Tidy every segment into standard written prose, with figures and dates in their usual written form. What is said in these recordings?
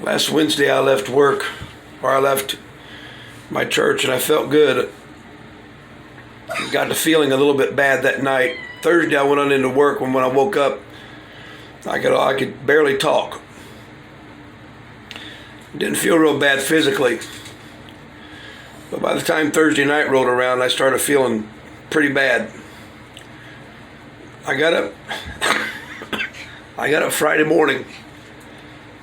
Last Wednesday I left work, or I left my church, and I felt good. Got the feeling a little bit bad that night. Thursday I went on into work, and when I woke up, I could barely talk. Didn't feel real bad physically. But by the time Thursday night rolled around, I started feeling pretty bad. I got up Friday morning,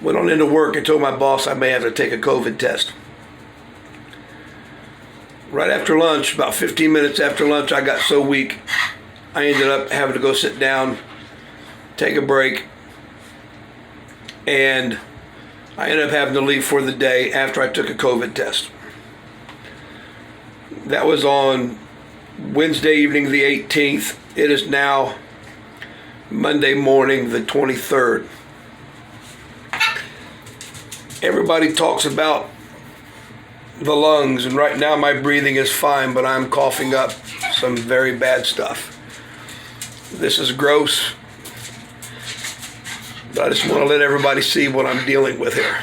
went on into work and told my boss I may have to take a COVID test. Right after lunch, about 15 minutes after lunch, I got so weak, I ended up having to go sit down, take a break, and I ended up having to leave for the day after I took a COVID test. That was on Wednesday evening, the 18th. It is now Monday morning, the 23rd. Everybody talks about the lungs, and right now my breathing is fine, but I'm coughing up some very bad stuff. This is gross, but I just want to let everybody see what I'm dealing with here.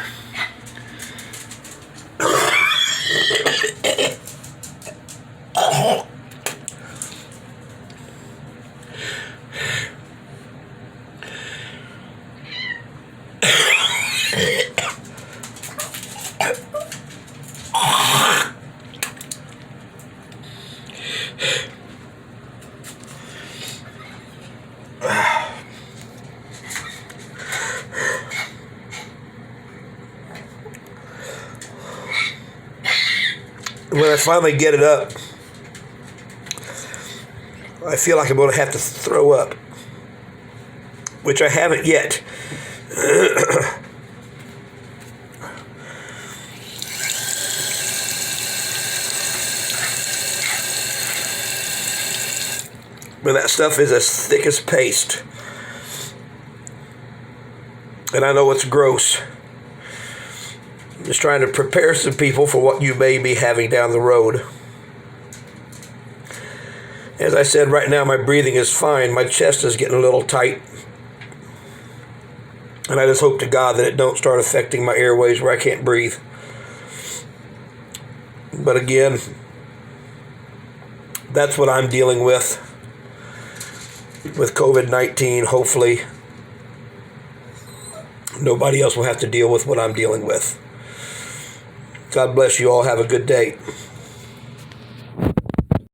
When I finally get it up, I feel like I'm going to have to throw up, which I haven't yet. But that stuff is as thick as paste. And I know it's gross. I'm just trying to prepare some people for what you may be having down the road. As I said, right now my breathing is fine. My chest is getting a little tight. And I just hope to God that it don't start affecting my airways where I can't breathe. But again, that's what I'm dealing with COVID-19. Hopefully, nobody else will have to deal with what I'm dealing with. God bless you all. Have a good day.